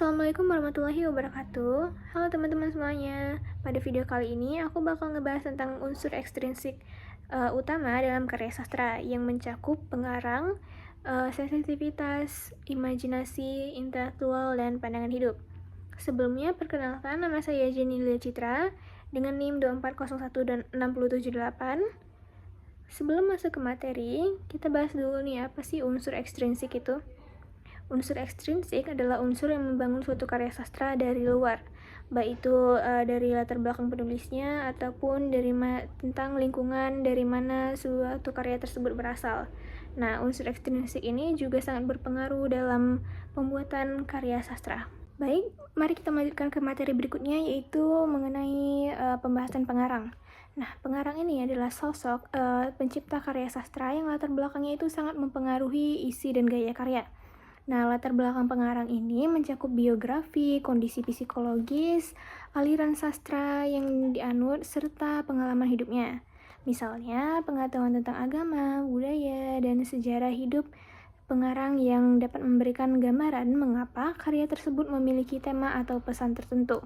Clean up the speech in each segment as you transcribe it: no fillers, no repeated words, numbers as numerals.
Assalamualaikum warahmatullahi wabarakatuh. Halo teman-teman semuanya. Pada video kali ini aku bakal ngebahas tentang unsur ekstrinsik utama dalam karya sastra yang mencakup pengarang, sensitivitas, imajinasi, intelektual, dan pandangan hidup. Sebelumnya, perkenalkan, nama saya Jenny Lia Citra dengan NIM 2401 dan 678. Sebelum masuk ke materi, kita bahas dulu nih apa sih unsur ekstrinsik itu. Unsur ekstrinsik adalah unsur yang membangun suatu karya sastra dari luar, baik itu dari latar belakang penulisnya ataupun dari tentang lingkungan dari mana suatu karya tersebut berasal. Nah, unsur ekstrinsik ini juga sangat berpengaruh dalam pembuatan karya sastra. Baik, mari kita melanjutkan ke materi berikutnya, yaitu mengenai pembahasan pengarang. Nah, pengarang ini adalah sosok pencipta karya sastra yang latar belakangnya itu sangat mempengaruhi isi dan gaya karya. Nah, latar belakang pengarang ini mencakup biografi, kondisi psikologis, aliran sastra yang dianut, serta pengalaman hidupnya. Misalnya, pengetahuan tentang agama, budaya, dan sejarah hidup pengarang yang dapat memberikan gambaran mengapa karya tersebut memiliki tema atau pesan tertentu.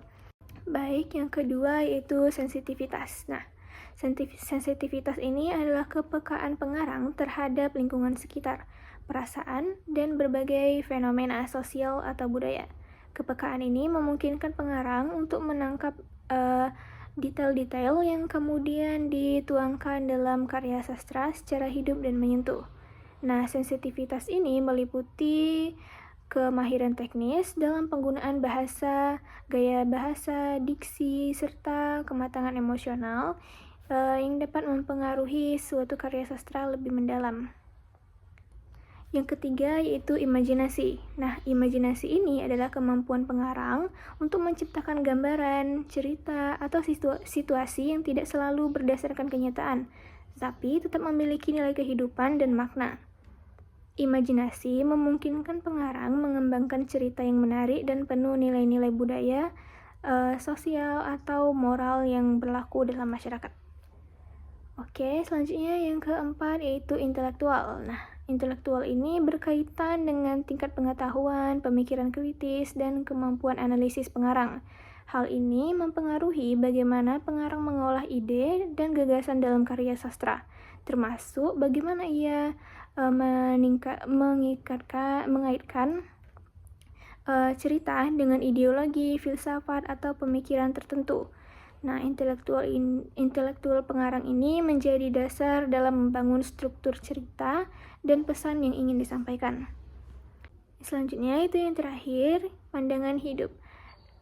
Baik, yang kedua yaitu sensitivitas. Nah, sensitivitas ini adalah kepekaan pengarang terhadap lingkungan sekitar, perasaan, dan berbagai fenomena sosial atau budaya. Kepekaan ini memungkinkan pengarang untuk menangkap detail-detail yang kemudian dituangkan dalam karya sastra secara hidup dan menyentuh. Nah, sensitivitas ini meliputi kemahiran teknis dalam penggunaan bahasa, gaya bahasa, diksi, serta kematangan emosional yang dapat mempengaruhi suatu karya sastra lebih mendalam. Yang ketiga yaitu imajinasi. Nah, imajinasi ini adalah kemampuan pengarang untuk menciptakan gambaran, cerita, atau situasi yang tidak selalu berdasarkan kenyataan, tapi tetap memiliki nilai kehidupan dan makna. Imajinasi memungkinkan pengarang mengembangkan cerita yang menarik dan penuh nilai-nilai budaya, sosial, atau moral yang berlaku dalam masyarakat. Oke, selanjutnya yang keempat yaitu intelektual. Nah, intelektual ini berkaitan dengan tingkat pengetahuan, pemikiran kritis, dan kemampuan analisis pengarang. Hal ini mempengaruhi bagaimana pengarang mengolah ide dan gagasan dalam karya sastra, termasuk bagaimana ia mengaitkan cerita dengan ideologi, filsafat, atau pemikiran tertentu. Nah, intelektual pengarang ini menjadi dasar dalam membangun struktur cerita dan pesan yang ingin disampaikan. Selanjutnya itu yang terakhir, pandangan hidup.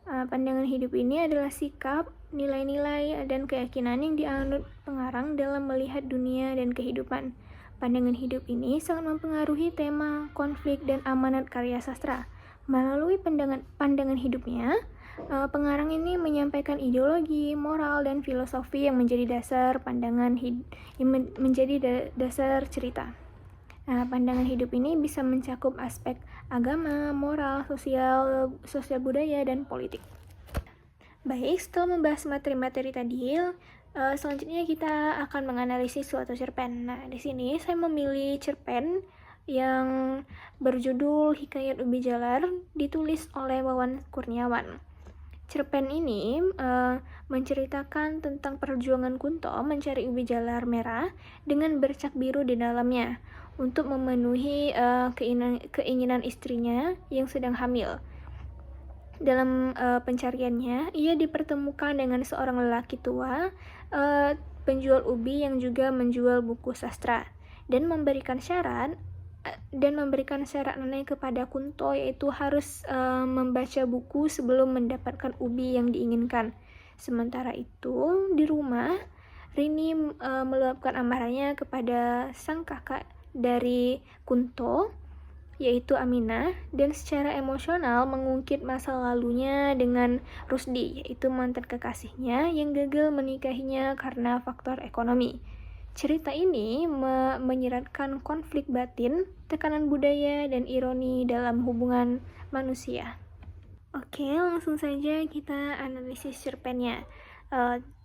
Pandangan hidup ini adalah sikap, nilai-nilai, dan keyakinan yang dianut pengarang dalam melihat dunia dan kehidupan. Pandangan hidup ini sangat mempengaruhi tema, konflik, dan amanat karya sastra. Melalui pandangan hidupnya, pengarang ini menyampaikan ideologi, moral, dan filosofi yang menjadi dasar dasar cerita. Nah, pandangan hidup ini bisa mencakup aspek agama, moral, sosial budaya, dan politik. Baik, setelah membahas materi-materi tadi, selanjutnya kita akan menganalisis suatu cerpen. Nah, di sini saya memilih cerpen yang berjudul Hikayat Ubi Jalar, ditulis oleh Wawan Kurniawan. Cerpen ini menceritakan tentang perjuangan Kunto mencari ubi jalar merah dengan bercak biru di dalamnya untuk memenuhi keinginan istrinya yang sedang hamil. Dalam pencariannya, ia dipertemukan dengan seorang lelaki tua, penjual ubi yang juga menjual buku sastra, dan memberikan syarat aneh kepada Kunto, yaitu harus membaca buku sebelum mendapatkan ubi yang diinginkan. Sementara itu, di rumah, Rini meluapkan amarahnya kepada sang kakak dari Kunto, yaitu Aminah, dan secara emosional mengungkit masa lalunya dengan Rusdi, yaitu mantan kekasihnya yang gagal menikahinya karena faktor ekonomi. Cerita ini menyiratkan konflik batin, tekanan budaya, dan ironi dalam hubungan manusia. Oke, langsung saja kita analisis cerpennya.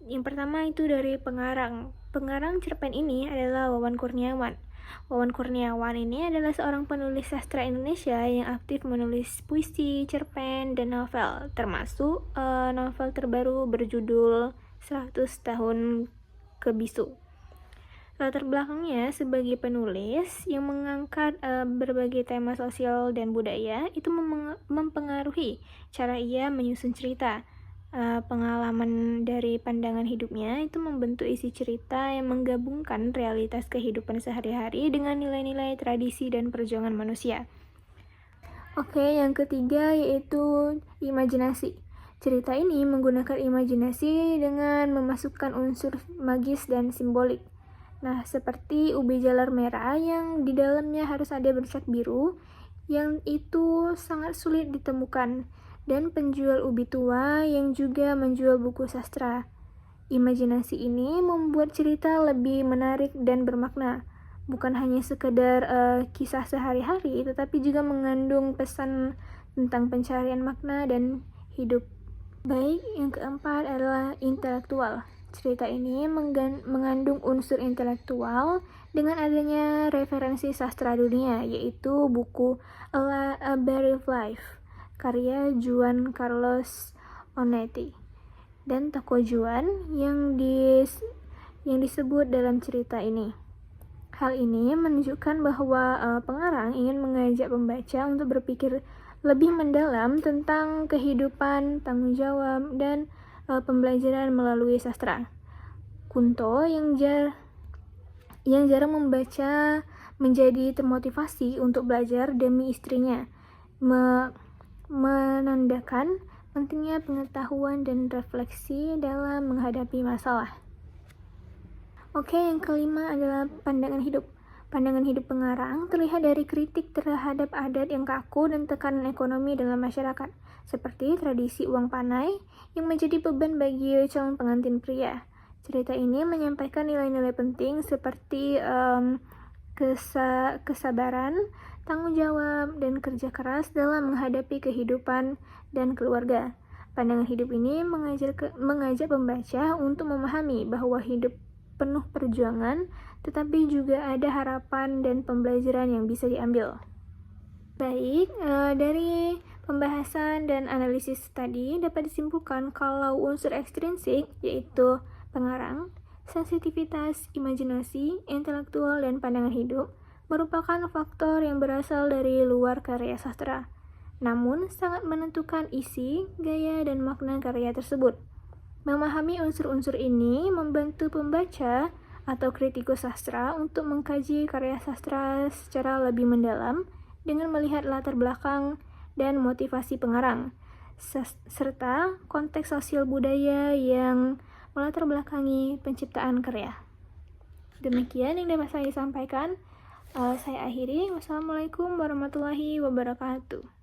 Yang pertama itu dari pengarang. Pengarang cerpen ini adalah Wawan Kurniawan. Wawan Kurniawan ini adalah seorang penulis sastra Indonesia yang aktif menulis puisi, cerpen, dan novel, termasuk novel terbaru berjudul 100 Tahun Kebisu. Latar belakangnya sebagai penulis yang mengangkat berbagai tema sosial dan budaya itu mempengaruhi cara ia menyusun cerita. Pengalaman dari pandangan hidupnya itu membentuk isi cerita yang menggabungkan realitas kehidupan sehari-hari dengan nilai-nilai tradisi dan perjuangan manusia. Oke, yang ketiga yaitu imajinasi. Cerita ini menggunakan imajinasi dengan memasukkan unsur magis dan simbolik. Nah, seperti ubi jalar merah yang di dalamnya harus ada bercak biru, yang itu sangat sulit ditemukan, dan penjual ubi tua yang juga menjual buku sastra. Imajinasi ini membuat cerita lebih menarik dan bermakna, bukan hanya sekedar kisah sehari-hari, tetapi juga mengandung pesan tentang pencarian makna dan hidup. Baik, yang keempat adalah intelektual. Cerita ini mengandung unsur intelektual dengan adanya referensi sastra dunia, yaitu buku A Brief Life, karya Juan Carlos Onetti, dan tokoh Juan yang disebut dalam cerita ini. Hal ini menunjukkan bahwa pengarang ingin mengajak pembaca untuk berpikir lebih mendalam tentang kehidupan, tanggung jawab, dan pembelajaran melalui sastra. Kunto yang jarang membaca menjadi termotivasi untuk belajar demi istrinya, menandakan pentingnya pengetahuan dan refleksi dalam menghadapi masalah. Oke, yang kelima adalah pandangan hidup. Pandangan hidup pengarang terlihat dari kritik terhadap adat yang kaku dan tekanan ekonomi dalam masyarakat, seperti tradisi uang panai yang menjadi beban bagi calon pengantin pria. Cerita ini menyampaikan nilai-nilai penting seperti kesabaran, tanggung jawab, dan kerja keras dalam menghadapi kehidupan dan keluarga. Pandangan hidup ini mengajak pembaca untuk memahami bahwa hidup penuh perjuangan, tetapi juga ada harapan dan pembelajaran yang bisa diambil. Baik, dari pembahasan dan analisis tadi dapat disimpulkan kalau unsur ekstrinsik, yaitu pengarang, sensitivitas, imajinasi, intelektual, dan pandangan hidup, merupakan faktor yang berasal dari luar karya sastra, namun sangat menentukan isi, gaya, dan makna karya tersebut. Memahami unsur-unsur ini membantu pembaca atau kritikus sastra untuk mengkaji karya sastra secara lebih mendalam dengan melihat latar belakang dan motivasi pengarang, serta konteks sosial budaya yang melatar belakangi penciptaan karya. Demikian yang dapat saya sampaikan. Saya akhiri. Wassalamualaikum warahmatullahi wabarakatuh.